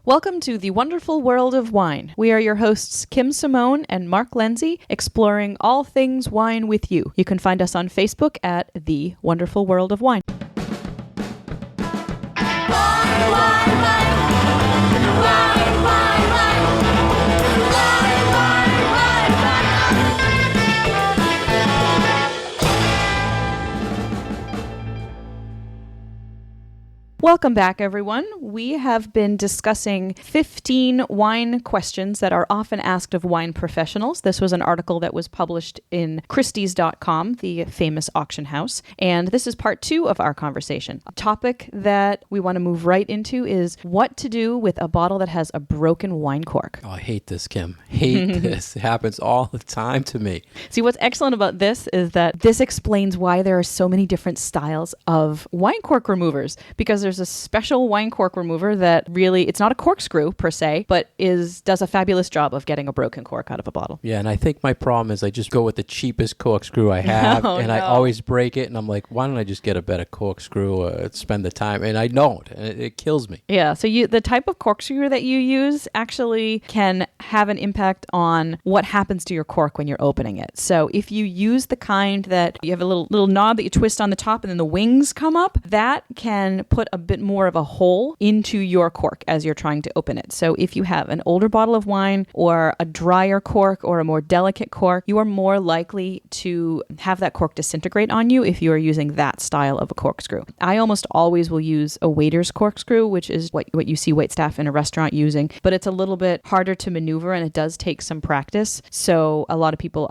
Welcome to The Wonderful World of Wine. We are your hosts, Kim Simone and Mark Lindsay, exploring all things wine with you. You can find us on Facebook at The Wonderful World of Wine. Welcome back, everyone. We have been discussing 15 wine questions that are often asked of wine professionals. This was an article that was published in Christie's.com, the famous auction house. And this is part 2 of our conversation. A topic that we want to move right into is what to do with a bottle that has a broken wine cork. Oh, I hate this, Kim. Hate this. It happens all the time to me. See, what's excellent about this is that this explains why there are so many different styles of wine cork removers, because there's a special wine cork remover that really, it's not a corkscrew per se, but does a fabulous job of getting a broken cork out of a bottle. Yeah, and I think my problem is I just go with the cheapest corkscrew I have, I always break it, and I'm like, why don't I just get a better corkscrew or spend the time? And I don't, and it kills me. Yeah, so the type of corkscrew that you use actually can have an impact on what happens to your cork when you're opening it. So if you use the kind that you have a little knob that you twist on the top and then the wings come up, that can put a bit more of a hole into your cork as you're trying to open it. So if you have an older bottle of wine or a drier cork or a more delicate cork, you are more likely to have that cork disintegrate on you if you are using that style of a corkscrew. I almost always will use a waiter's corkscrew, which is what you see waitstaff in a restaurant using, but it's a little bit harder to maneuver and it does take some practice. So a lot of people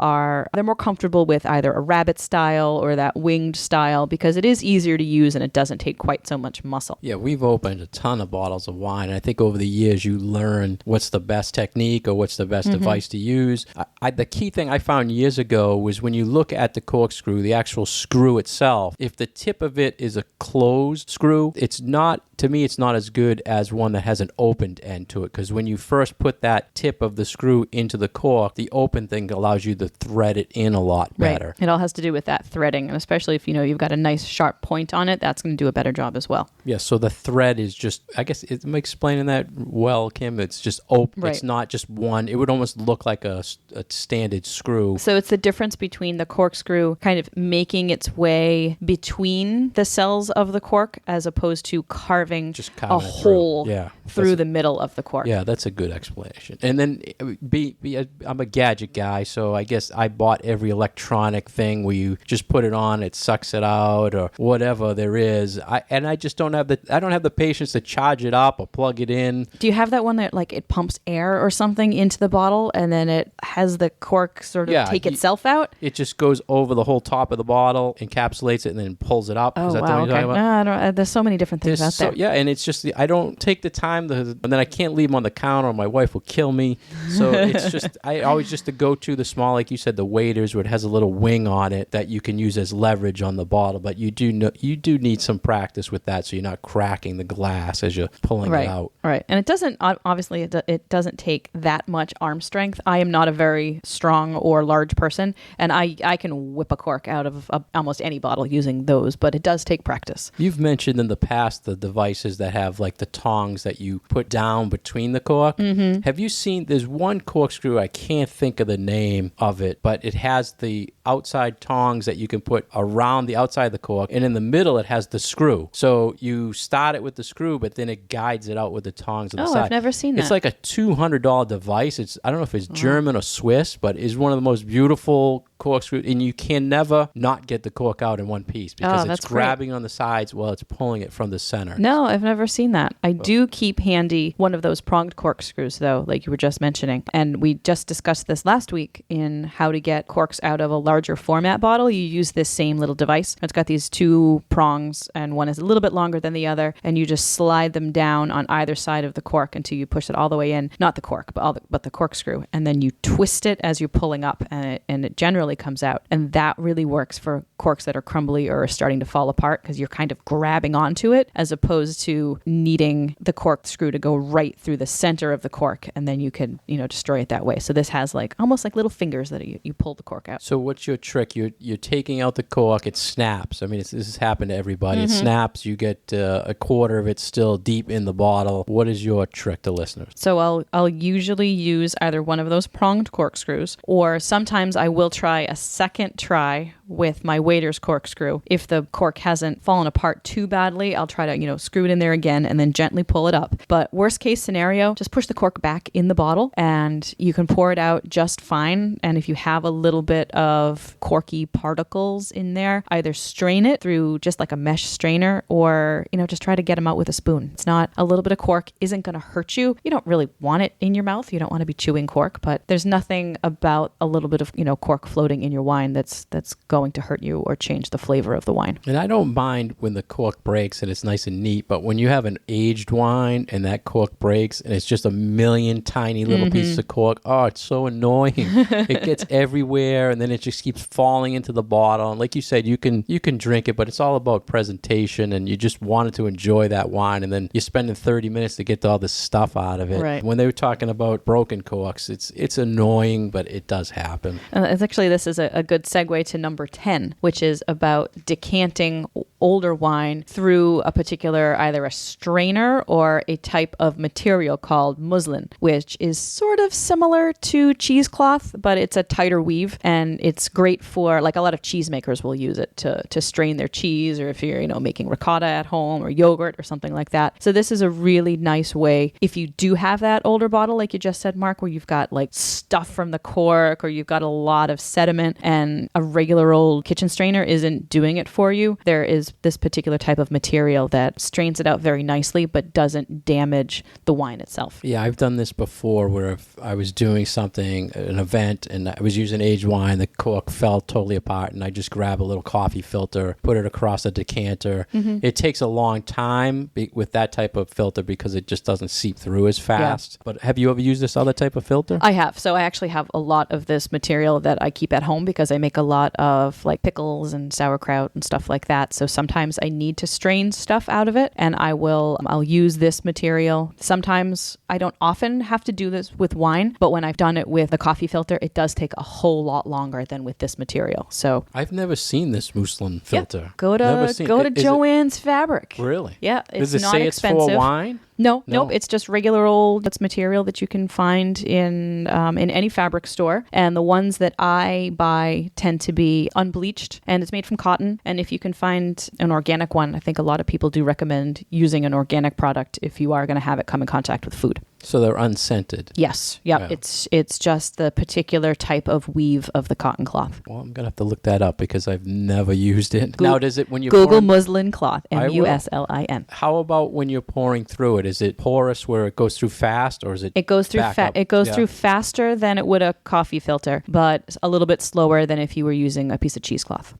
they're more comfortable with either a rabbit style or that winged style because it is easier to use and it doesn't take quite so much muscle. Yeah, we've opened a ton of bottles of wine. I think over the years you learn what's the best technique or what's the best device to use. The key thing I found years ago was when you look at the corkscrew, the actual screw itself, if the tip of it is a closed screw, to me, it's not as good as one that has an opened end to it, because when you first put that tip of the screw into the cork, the open thing allows you to thread it in a lot better. Right. It all has to do with that threading, and especially if you've got a nice sharp point on it, that's going to do a better job as well. Yeah, so the thread is just, I guess, am I explaining that well, Kim? It's just open. Right. It's not just one. It would almost look like a standard screw. So it's the difference between the corkscrew kind of making its way between the cells of the cork as opposed to carving a hole through the middle of the cork. Yeah, that's a good explanation. And then I'm a gadget guy, so I guess I bought every electronic thing where you just put it on, it sucks it out, or whatever there is. I just don't have the patience to charge it up or plug it in. Do you have that one that it pumps air or something into the bottle and then it has the cork sort of take itself out? It just goes over the whole top of the bottle, encapsulates it, and then pulls it up. Oh, is that wow, what you're talking about? No, there's so many different things out there. Yeah, and it's just, I don't take the time, and then I can't leave them on the counter or my wife will kill me. So it's just, I always just to go to the small, like you said, the waiters where it has a little wing on it that you can use as leverage on the bottle. But you do need some practice with that so you're not cracking the glass as you're pulling it out. Right. And it doesn't, obviously, it doesn't take that much arm strength. I am not a very strong or large person, and I can whip a cork out of almost any bottle using those, but it does take practice. You've mentioned in the past the devices that have the tongs that you put down between the cork. Mm-hmm. Have you seen, there's one corkscrew, I can't think of the name of it, but it has the outside tongs that you can put around the outside of the cork, and in the middle it has the screw. So you start it with the screw, but then it guides it out with the tongs on the side. I've never seen that. It's like a $200 device. I don't know if it's German or Swiss, but it's one of the most beautiful corkscrew, and you can never not get the cork out in one piece because it's grabbing on the sides while it's pulling it from the center. No, I've never seen that. I do keep handy one of those pronged corkscrews, though, like you were just mentioning. And we just discussed this last week in how to get corks out of a larger format bottle. You use this same little device. It's got these two prongs, and one is a little bit longer than the other, and you just slide them down on either side of the cork until you push it all the way in. Not the cork, but the corkscrew. And then you twist it as you're pulling up, and it generally jelly comes out. And that really works for corks that are crumbly or are starting to fall apart because you're kind of grabbing onto it as opposed to needing the corkscrew to go right through the center of the cork, and then you can, destroy it that way. So this has like almost like little fingers that you pull the cork out. So what's your trick? You're taking out the cork, it snaps. I mean, this has happened to everybody. It snaps, you get a quarter of it still deep in the bottle. What is your trick to listeners? So I'll usually use either one of those pronged corkscrews, or sometimes I will try a second try with my waiter's corkscrew. If the cork hasn't fallen apart too badly, I'll try to, screw it in there again and then gently pull it up. But worst case scenario, just push the cork back in the bottle and you can pour it out just fine. And if you have a little bit of corky particles in there, either strain it through just like a mesh strainer or, just try to get them out with a spoon. It's not, a little bit of cork isn't going to hurt you. You don't really want it in your mouth. You don't want to be chewing cork, but there's nothing about a little bit of, cork floating in your wine that's going to hurt you or change the flavor of the wine. And I don't mind when the cork breaks and it's nice and neat, but when you have an aged wine and that cork breaks and it's just a million tiny little pieces of cork, it's so annoying. It gets everywhere and then it just keeps falling into the bottle. And like you said, you can drink it, but it's all about presentation and you just wanted to enjoy that wine and then you're spending 30 minutes to get all this stuff out of it. Right. When they were talking about broken corks, it's annoying, but it does happen. This is a good segue to number 10, which is about decanting older wine through a particular, either a strainer or a type of material called muslin, which is sort of similar to cheesecloth, but it's a tighter weave and it's great for, like, a lot of cheesemakers will use it to strain their cheese, or if you're, making ricotta at home or yogurt or something like that. So this is a really nice way, if you do have that older bottle, like you just said, Mark, where you've got like stuff from the cork or you've got a lot of sediment and a regular old kitchen strainer isn't doing it for you, there is this particular type of material that strains it out very nicely but doesn't damage the wine itself. Yeah, I've done this before where if I was doing something, an event, and I was using aged wine, the cork fell totally apart, and I just grab a little coffee filter, put it across a decanter. It takes a long time with that type of filter because it just doesn't seep through as fast. Yeah. But have you ever used this other type of filter? I have. So I actually have a lot of this material that I keep at home because I make a lot of like pickles and sauerkraut and stuff like that. So sometimes I need to strain stuff out of it and I'll use this material. Sometimes I don't often have to do this with wine, but when I've done it with the coffee filter, it does take a whole lot longer than with this material. So I've never seen this muslin filter. Yeah, go to Joann's Fabric. Really? Yeah, it's Does it not say expensive. It's for wine? Nope. It's just regular old material that you can find in any fabric store. And the ones that I buy tend to be unbleached, and it's made from cotton. And if you can find an organic one, I think a lot of people do recommend using an organic product if you are going to have it come in contact with food. So they're unscented? Yes. Yep. Yeah. It's just the particular type of weave of the cotton cloth. Well, I'm going to have to look that up because I've never used it. Now, does it when you Google muslin cloth, muslin. How about when you're pouring through it? Is it porous where it goes through fast, or is it? It goes through through faster than it would a coffee filter, but a little bit slower than if you were using a piece of cheesecloth.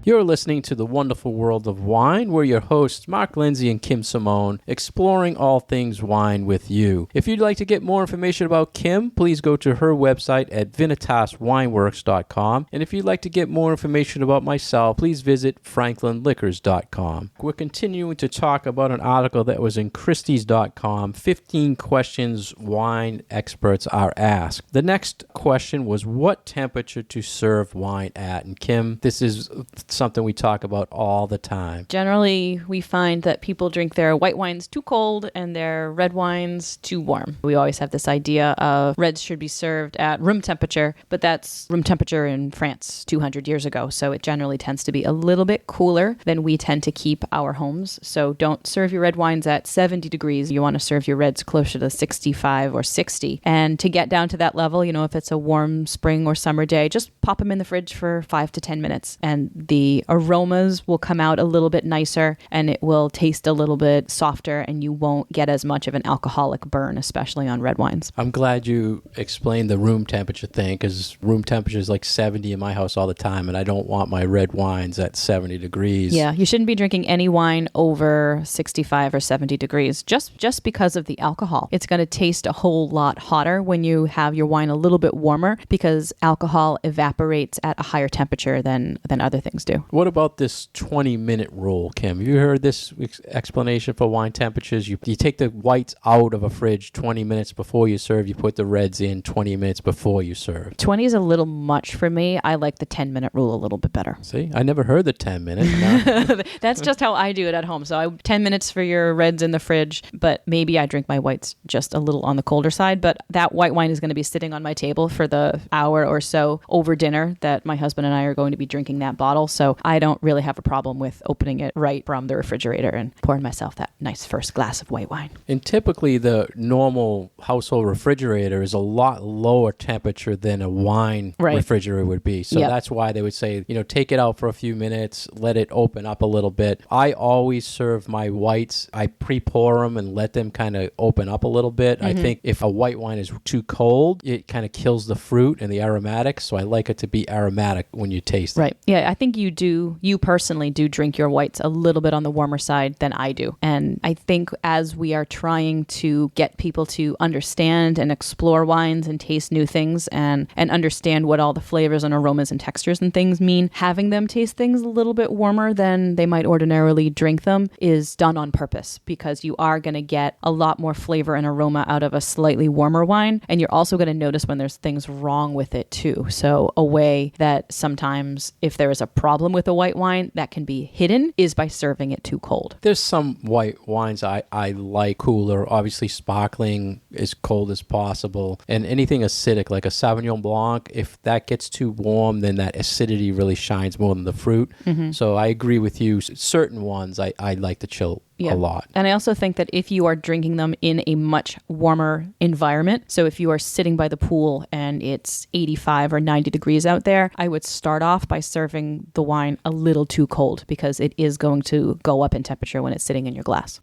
You're listening to The Wonderful World of Wine. We're your hosts, Mark Lindsay and Kim Simone, exploring all things wine with you. If you'd like to get more information about Kim, please go to her website at vinitaswineworks.com. And if you'd like to get more information about myself, please visit franklinliquors.com. We're continuing to talk about an article that was in Christie's.com, 15 questions wine experts are asked. The next question was what temperature to serve wine at. And Kim, this is something we talk about all the time. Generally, we find that people drink their white wines too cold and their red wines too warm. We always have this idea of reds should be served at room temperature, but that's room temperature in France 200 years ago. So it generally tends to be a little bit cooler than we tend to keep our homes. So don't serve your red wines at 70 degrees. You want to serve your reds closer to 65 or 60. And to get down to that level, if it's a warm spring or summer day, just pop them in the fridge for 5 to 10 minutes. And the the aromas will come out a little bit nicer and it will taste a little bit softer, and you won't get as much of an alcoholic burn, especially on red wines. I'm glad you explained the room temperature thing, because room temperature is like 70 in my house all the time, and I don't want my red wines at 70 degrees. Yeah, you shouldn't be drinking any wine over 65 or 70 degrees just because of the alcohol. It's going to taste a whole lot hotter when you have your wine a little bit warmer, because alcohol evaporates at a higher temperature than other things do. What about this 20-minute rule, Kim? Have you heard this explanation for wine temperatures? You take the whites out of a fridge 20 minutes before you serve. You put the reds in 20 minutes before you serve. 20 is a little much for me. I like the 10-minute rule a little bit better. See, I never heard the 10 minutes. No. That's just how I do it at home. So 10 minutes for your reds in the fridge, but maybe I drink my whites just a little on the colder side. But that white wine is going to be sitting on my table for the hour or so over dinner that my husband and I are going to be drinking that bottle. So I don't really have a problem with opening it right from the refrigerator and pouring myself that nice first glass of white wine. And typically the normal household refrigerator is a lot lower temperature than a wine refrigerator would be. So that's why they would say, take it out for a few minutes, let it open up a little bit. I always serve my whites. I pre-pour them and let them kind of open up a little bit. I think if a white wine is too cold, it kind of kills the fruit and the aromatics. So I like it to be aromatic when you taste it. Right. Yeah, I think you personally do drink your whites a little bit on the warmer side than I do. And I think as we are trying to get people to understand and explore wines and taste new things and understand what all the flavors and aromas and textures and things mean, having them taste things a little bit warmer than they might ordinarily drink them is done on purpose, because you are going to get a lot more flavor and aroma out of a slightly warmer wine. And you're also going to notice when there's things wrong with it too. So a way that sometimes if there is a problem with a white wine that can be hidden is by serving it too cold. There's some white wines I like cooler. Obviously, sparkling as cold as possible. And anything acidic, like a Sauvignon Blanc, if that gets too warm, then that acidity really shines more than the fruit. So I agree with you. Certain ones I like to chill a lot. And I also think that if you are drinking them in a much warmer environment, so if you are sitting by the pool and it's 85 or 90 degrees out there, I would start off by serving the wine a little too cold, because it is going to go up in temperature when it's sitting in your glass.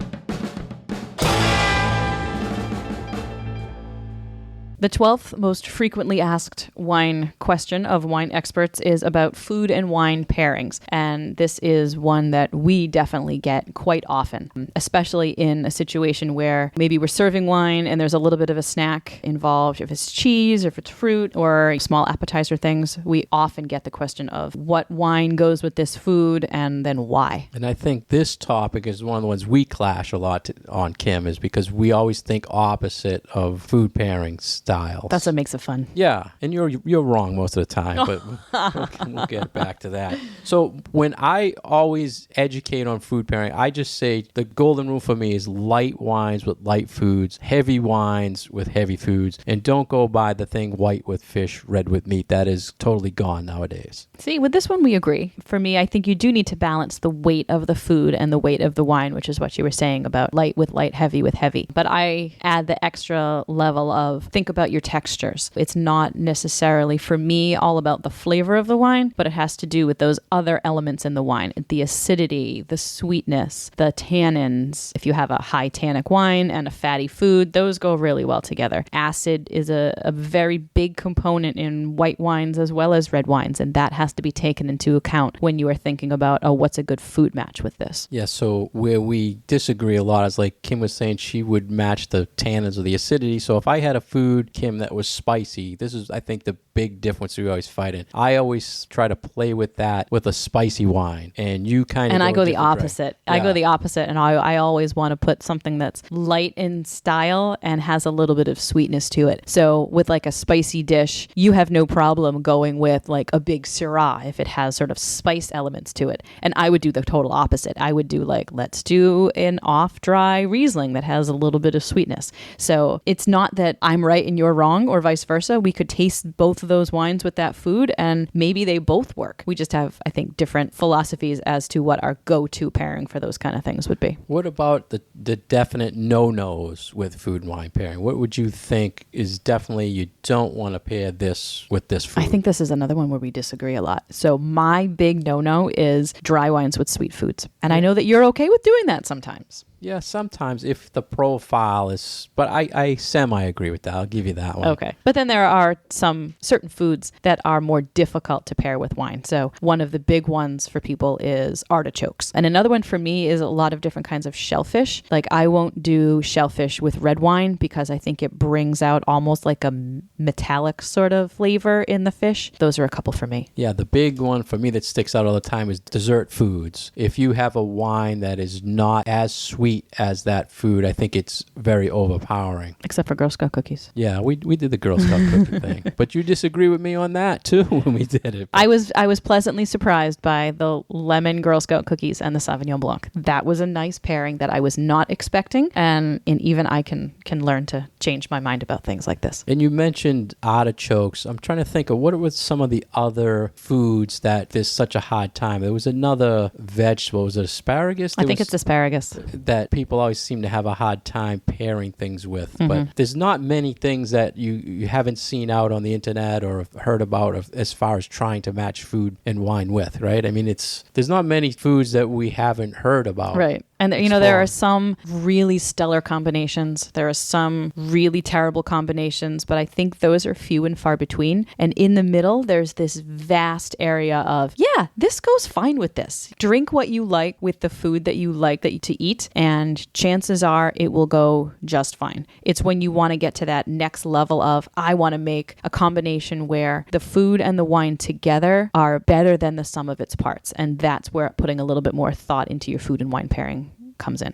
The 12th most frequently asked wine question of wine experts is about food and wine pairings. And this is one that we definitely get quite often, especially in a situation where maybe we're serving wine and there's a little bit of a snack involved. If it's cheese or if it's fruit or small appetizer things, we often get the question of what wine goes with this food and then why. And I think this topic is one of the ones we clash a lot on, Kim, is because we always think opposite of food pairings. That's what makes it fun. Yeah, and you're wrong most of the time, but we'll get back to that. So when I always educate on food pairing, I just say the golden rule for me is light wines with light foods, heavy wines with heavy foods, and don't go by the thing white with fish, red with meat. That is totally gone nowadays. See, with this one we agree. For me, I think you do need to balance the weight of the food and the weight of the wine, which is what you were saying about light with light, heavy with heavy. But I add the extra level of think about your textures. It's not necessarily, for me, all about the flavor of the wine, but it has to do with those other elements in the wine. The acidity, the sweetness, the tannins. If you have a high tannic wine and a fatty food, those go really well together. Acid is a very big component in white wines as well as red wines, and that has to be taken into account when you are thinking about, what's a good food match with this? Yeah, so where we disagree a lot is like Kim was saying, she would match the tannins or the acidity. So if I had a food, Kim, that was spicy, this is, I think, the big difference we always fight in. I always try to play with that with a spicy wine, and you kind of I go the opposite. Yeah. I go the opposite, and I always want to put something that's light in style and has a little bit of sweetness to it. So with like a spicy dish, you have no problem going with like a big Syrah if it has sort of spice elements to it. And I would do the total opposite. I would do like, let's do an off-dry Riesling that has a little bit of sweetness. So it's not that I'm right and you're wrong, or vice versa. We could taste both of those wines with that food, and maybe they both work. We just have, I think, different philosophies as to what our go-to pairing for those kind of things would be. What about the definite no-nos with food and wine pairing? What would you think is definitely you don't want to pair this with this food? I think this is another one where we disagree a lot. So my big no-no is dry wines with sweet foods. And I know that you're okay with doing that sometimes. Yeah, sometimes if the profile is, but I semi-agree with that. I'll give you that one. Okay. But then there are some certain foods that are more difficult to pair with wine. So one of the big ones for people is artichokes. And another one for me is a lot of different kinds of shellfish. Like I won't do shellfish with red wine because I think it brings out almost like a metallic sort of flavor in the fish. Those are a couple for me. Yeah, the big one for me that sticks out all the time is dessert foods. If you have a wine that is not as sweet as that food, I think it's very overpowering. Except for Girl Scout cookies. Yeah, we did the Girl Scout cookie thing. But you disagree with me on that too when we did it. I was pleasantly surprised by the lemon Girl Scout cookies and the Sauvignon Blanc. That was a nice pairing that I was not expecting, and even I can learn to change my mind about things like this. And you mentioned artichokes. I'm trying to think of what were some of the other foods that there's such a hard time. There was another vegetable. Was it asparagus? I think it's asparagus. That people always seem to have a hard time pairing things with. But there's not many things that you haven't seen out on the internet or have heard about as far as trying to match food and wine with, right? I mean, there's not many foods that we haven't heard about. Right. And there are some really stellar combinations. There are some really terrible combinations, but I think those are few and far between. And in the middle, there's this vast area of, yeah, this goes fine with this. Drink what you like with the food that you like to eat, and chances are it will go just fine. It's when you want to get to that next level of, I want to make a combination where the food and the wine together are better than the sum of its parts. And that's where putting a little bit more thought into your food and wine pairing comes in.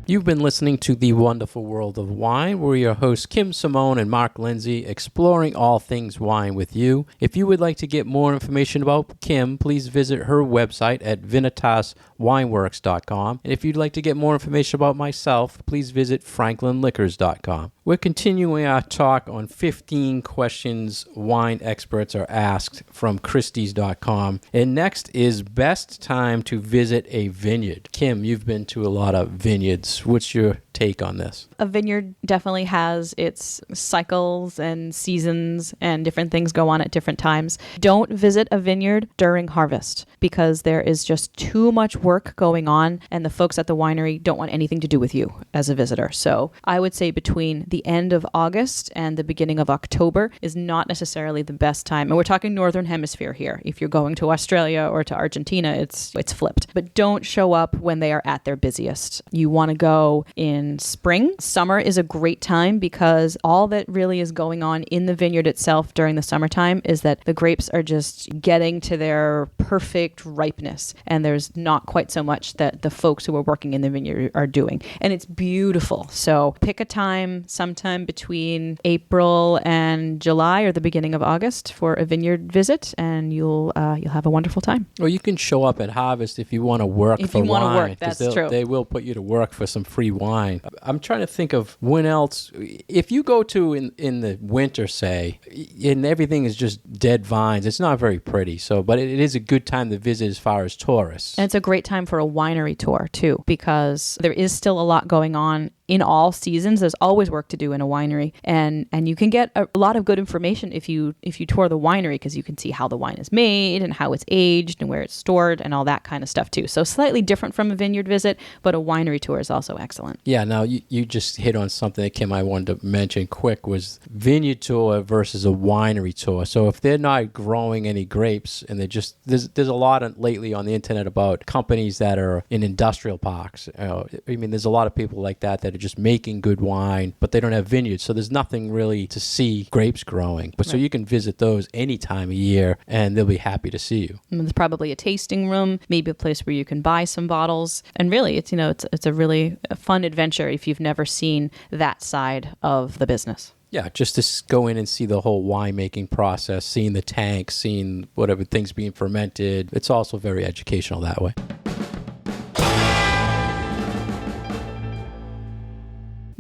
You've been listening to The Wonderful World of Wine. We're your hosts, Kim Simone and Mark Lindsay, exploring all things wine with you. If you would like to get more information about Kim, please visit her website at VinitasWineworks.com. And if you'd like to get more information about myself, please visit FranklinLiquors.com. We're continuing our talk on 15 questions wine experts are asked from Christie's.com. And next is best time to visit a vineyard. Kim, you've been to a lot of vineyards. What's your take on this? A vineyard definitely has its cycles and seasons, and different things go on at different times. Don't visit a vineyard during harvest because there is just too much work going on, and the folks at the winery don't want anything to do with you as a visitor. So I would say between the end of August and the beginning of October is not necessarily the best time. And we're talking Northern Hemisphere here. If you're going to Australia or to Argentina, it's flipped. But don't show up when they are at their busiest. You want to go in spring. Summer is a great time because all that really is going on in the vineyard itself during the summertime is that the grapes are just getting to their perfect ripeness, and there's not quite so much that the folks who are working in the vineyard are doing. And it's beautiful. So pick a time sometime between April and July or the beginning of August for a vineyard visit, and you'll have a wonderful time. Or you can show up at harvest if you want to work for wine. If you want to work, that's true. They will put you to work for some free wine. I'm trying to think of when else. If you go to in the winter, say, and everything is just dead vines, it's not very pretty. So, but it is a good time to visit as far as tourists. And it's a great time for a winery tour too, because there is still a lot going on in all seasons. There's always work to do in a winery, and you can get a lot of good information if you tour the winery, because you can see how the wine is made and how it's aged and where it's stored and all that kind of stuff too. So slightly different from a vineyard visit, but a winery tour is also excellent. Yeah, now you just hit on something that Kim I wanted to mention quick was vineyard tour versus a winery tour. So if they're not growing any grapes and they're just there's a lot lately on the internet about companies that are in industrial parks. There's a lot of people like that are just making good wine, but they don't have vineyards, so there's nothing really to see grapes growing. But right. So you can visit those any time of year, and they'll be happy to see you. And there's probably a tasting room, maybe a place where you can buy some bottles, and really, it's a really fun adventure if you've never seen that side of the business. Yeah, just to go in and see the whole winemaking process, seeing the tanks, seeing whatever things being fermented. It's also very educational that way.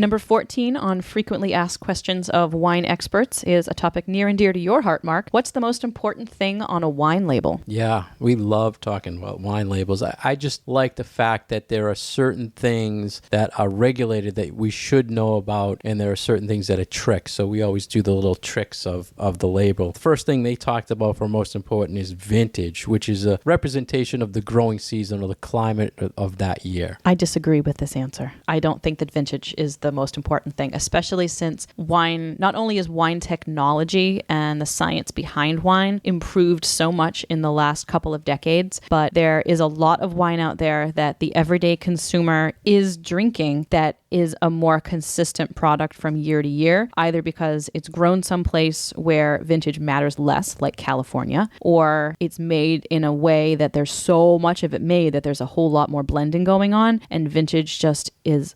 Number 14 on frequently asked questions of wine experts is a topic near and dear to your heart, Mark. What's the most important thing on a wine label? Yeah, we love talking about wine labels. I just like the fact that there are certain things that are regulated that we should know about, and there are certain things that are tricks. So we always do the little tricks of the label. The first thing they talked about for most important is vintage, which is a representation of the growing season or the climate of that year. I disagree with this answer. I don't think that vintage is the most important thing, especially since wine, not only is wine technology and the science behind wine improved so much in the last couple of decades, but there is a lot of wine out there that the everyday consumer is drinking that is a more consistent product from year to year, either because it's grown someplace where vintage matters less, like California, or it's made in a way that there's so much of it made that there's a whole lot more blending going on, and vintage just is,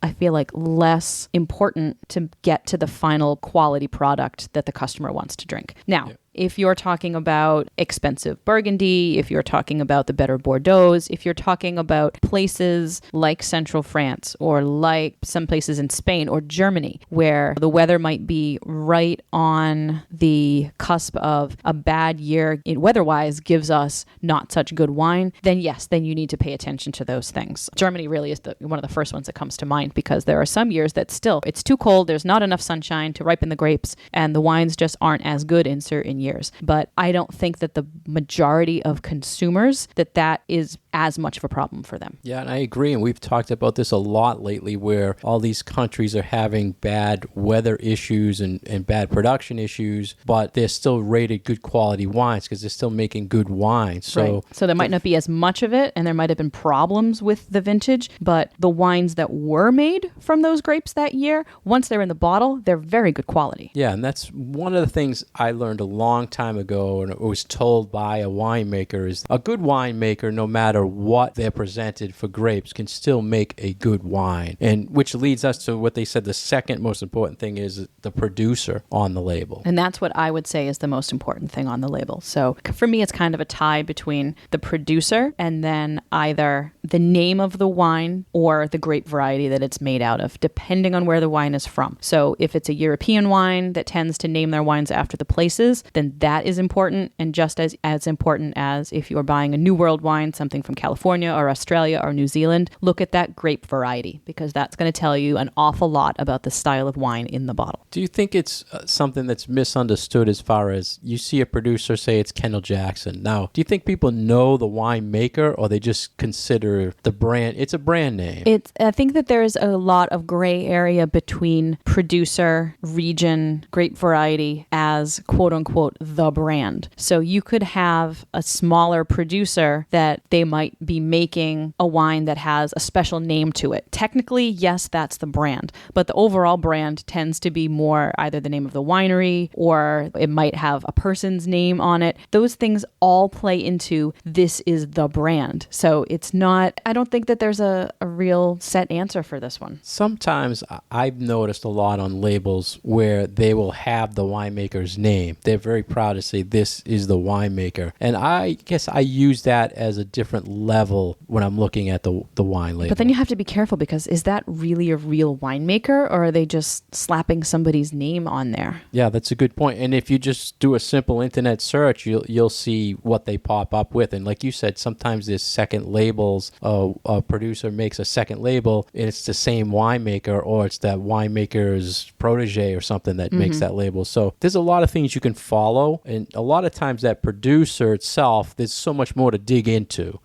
I feel like, less important to get to the final quality product that the customer wants to drink. Now, if you're talking about expensive Burgundy, if you're talking about the better Bordeaux, if you're talking about places like Central France or like some places in Spain or Germany where the weather might be right on the cusp of a bad year weather-wise gives us not such good wine, then yes, then you need to pay attention to those things. Germany really is one of the first ones that comes to mind because there are some years that still, it's too cold, there's not enough sunshine to ripen the grapes, and the wines just aren't as good in certain years. But I don't think that the majority of consumers that is as much of a problem for them. Yeah, and I agree. And we've talked about this a lot lately where all these countries are having bad weather issues and bad production issues, but they're still rated good quality wines because they're still making good wines. So, So there might not be as much of it, and there might have been problems with the vintage, but the wines that were made from those grapes that year, once they're in the bottle, they're very good quality. Yeah, and that's one of the things I learned a long time ago and was told by a winemaker is a good winemaker, no matter what they're presented for grapes, can still make a good wine. And which leads us to what they said the second most important thing is the producer on the label. And that's what I would say is the most important thing on the label. So for me, it's kind of a tie between the producer and then either the name of the wine or the grape variety that it's made out of, depending on where the wine is from. So if it's a European wine that tends to name their wines after the places, then that is important, and just as important as if you're buying a New World wine, something from California or Australia or New Zealand, look at that grape variety because that's going to tell you an awful lot about the style of wine in the bottle. Do you think it's something that's misunderstood as far as you see a producer say it's Kendall Jackson? Now, do you think people know the winemaker or they just consider the brand? It's a brand name. I think that there's a lot of gray area between producer, region, grape variety as quote unquote the brand. So you could have a smaller producer that they might be making a wine that has a special name to it. Technically, yes, that's the brand, but the overall brand tends to be more either the name of the winery or it might have a person's name on it. Those things all play into this is the brand. So it's not, I don't think that there's a real set answer for this one. Sometimes I've noticed a lot on labels where they will have the winemaker's name. They're very proud to say this is the winemaker. And I guess I use that as a different level when I'm looking at the wine label. But then you have to be careful because is that really a real winemaker or are they just slapping somebody's name on there? Yeah, that's a good point. And if you just do a simple internet search, you'll see what they pop up with. And like you said, sometimes there's second labels. A producer makes a second label and it's the same winemaker or it's that winemaker's protege or something that makes that label. So there's a lot of things you can follow. And a lot of times that producer itself, there's so much more to dig into.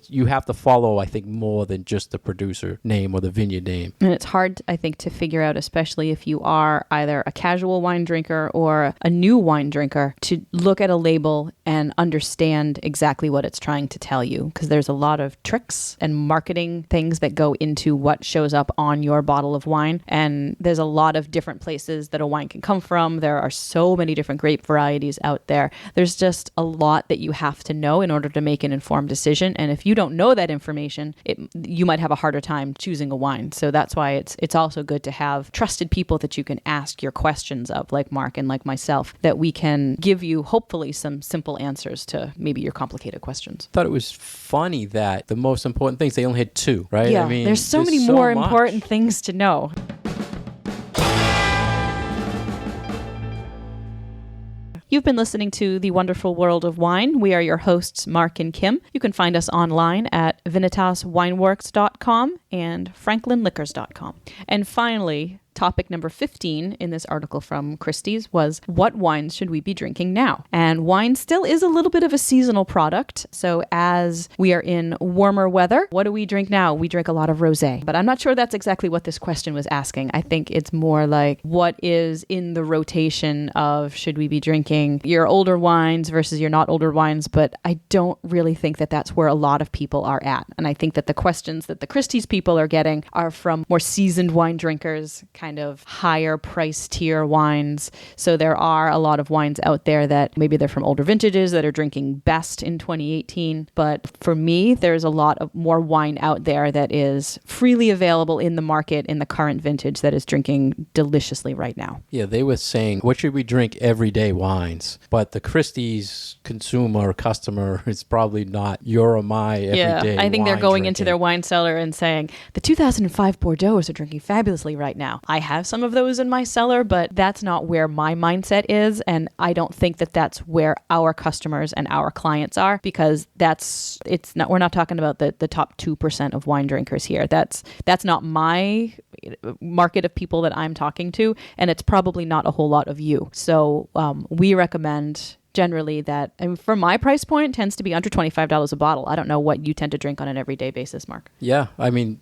You have to follow, I think, more than just the producer name or the vineyard name. And it's hard, I think, to figure out, especially if you are either a casual wine drinker or a new wine drinker, to look at a label and understand exactly what it's trying to tell you. Because there's a lot of tricks and marketing things that go into what shows up on your bottle of wine. And there's a lot of different places that a wine can come from. There are so many different grape varieties out there. There's just a lot that you have to know in order to make an informed decision. And if you don't know that information, you might have a harder time choosing a wine. So that's why it's also good to have trusted people that you can ask your questions of, like Mark and like myself, that we can give you hopefully some simple answers to maybe your complicated questions. I thought it was funny that the most important things, they only had two, right? Yeah, I mean, there's so many more important things to know. You've been listening to The Wonderful World of Wine. We are your hosts, Mark and Kim. You can find us online at vinitaswineworks.com and franklinliquors.com. And finally, topic number 15 in this article from Christie's was, what wines should we be drinking now? And wine still is a little bit of a seasonal product. So as we are in warmer weather, what do we drink now? We drink a lot of rosé. But I'm not sure that's exactly what this question was asking. I think it's more like, what is in the rotation of, should we be drinking your older wines versus your not older wines? But I don't really think that that's where a lot of people are at. And I think that the questions that the Christie's people are getting are from more seasoned wine drinkers, kind of higher price tier wines. So there are a lot of wines out there that maybe they're from older vintages that are drinking best in 2018. But for me, there's a lot of more wine out there that is freely available in the market in the current vintage that is drinking deliciously right now. Yeah, they were saying, what should we drink everyday wines? But the Christie's consumer, customer is probably not your or my everyday I think they're wine going drinking. into their wine cellar and saying, the 2005 Bordeaux are drinking fabulously right now. I have some of those in my cellar, but that's not where my mindset is. And I don't think that that's where our customers and our clients are, because we're not talking about the top 2% of wine drinkers here. That's not my market of people that I'm talking to. And it's probably not a whole lot of you. So we recommend generally that, and for my price point, tends to be under $25 a bottle. I don't know what you tend to drink on an everyday basis, Mark. Yeah, I mean,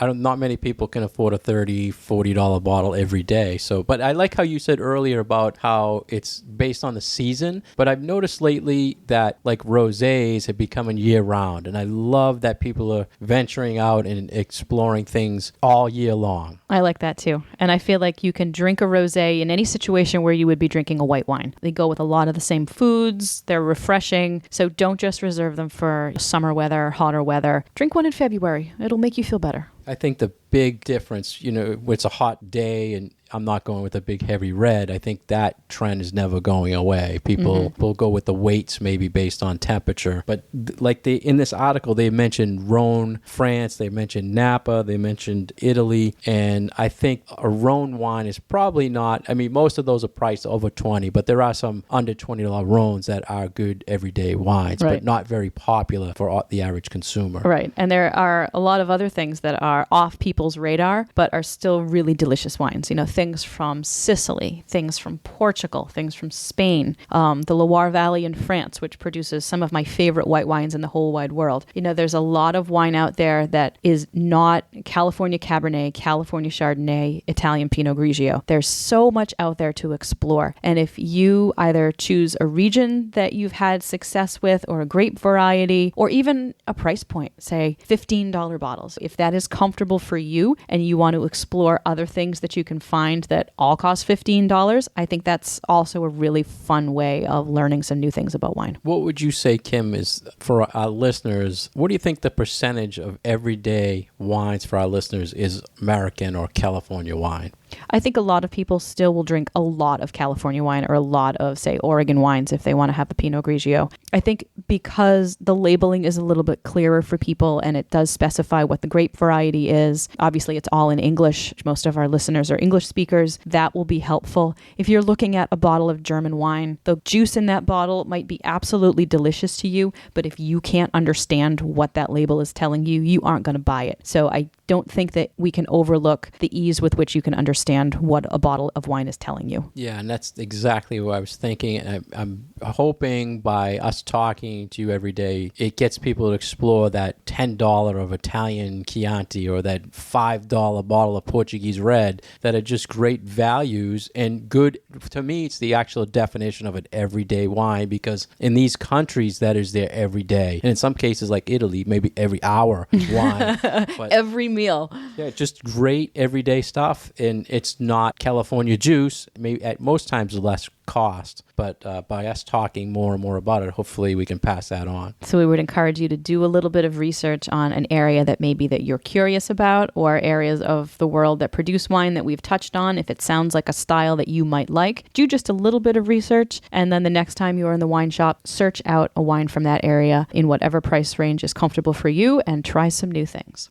not many people can afford a $30, $40 bottle every day. So, but I like how you said earlier about how it's based on the season. But I've noticed lately that like rosés have become year round, and I love that people are venturing out and exploring things all year long. I like that too. And I feel like you can drink a rosé in any situation where you would be drinking a white wine. They go with a lot of the same foods. They're refreshing. So don't just reserve them for summer weather, hotter weather. Drink one in February. It'll make you feel better. I think the big difference, it's a hot day and I'm not going with a big heavy red. I think that trend is never going away. People will go with the weights maybe based on temperature. But in this article, they mentioned Rhone, France. They mentioned Napa. They mentioned Italy. And I think a Rhone wine is probably not, most of those are priced over 20, but there are some under $20 Rhones that are good everyday wines, right, but not very popular for the average consumer. Right. And there are a lot of other things that are off people's radar, but are still really delicious wines. Things from Sicily, things from Portugal, things from Spain, the Loire Valley in France, which produces some of my favorite white wines in the whole wide world. There's a lot of wine out there that is not California Cabernet, California Chardonnay, Italian Pinot Grigio. There's so much out there to explore. And if you either choose a region that you've had success with, or a grape variety, or even a price point, say $15 bottles, if that is comfortable for you and you want to explore other things that you can find that all cost $15, I think that's also a really fun way of learning some new things about wine. What would you say, Kim, is for our listeners, what do you think the percentage of everyday wines for our listeners is American or California wine? I think a lot of people still will drink a lot of California wine or a lot of, say, Oregon wines if they want to have a Pinot Grigio. I think because the labeling is a little bit clearer for people and it does specify what the grape variety is. Obviously, it's all in English. Most of our listeners are English speakers. That will be helpful. If you're looking at a bottle of German wine, the juice in that bottle might be absolutely delicious to you, but if you can't understand what that label is telling you, you aren't going to buy it. So I don't think that we can overlook the ease with which you can understand what a bottle of wine is telling you. Yeah, and that's exactly what I was thinking. And I'm hoping by us talking to you every day, it gets people to explore that $10 of Italian Chianti or that $5 bottle of Portuguese red that are just great values and good. To me, it's the actual definition of an everyday wine, because in these countries, that is their everyday. And in some cases, like Italy, maybe every hour wine. But every meal. Yeah, just great everyday stuff. And it's not California juice, maybe at most times less cost. But by us talking more and more about it, hopefully we can pass that on. So we would encourage you to do a little bit of research on an area that maybe that you're curious about, or areas of the world that produce wine that we've touched on. If it sounds like a style that you might like, do just a little bit of research. And then the next time you're in the wine shop, search out a wine from that area in whatever price range is comfortable for you and try some new things.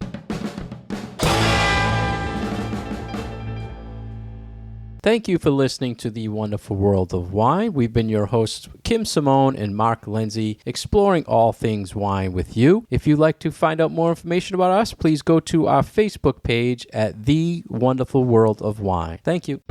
Thank you for listening to The Wonderful World of Wine. We've been your hosts, Kim Simone and Mark Lindsay, exploring all things wine with you. If you'd like to find out more information about us, please go to our Facebook page at The Wonderful World of Wine. Thank you.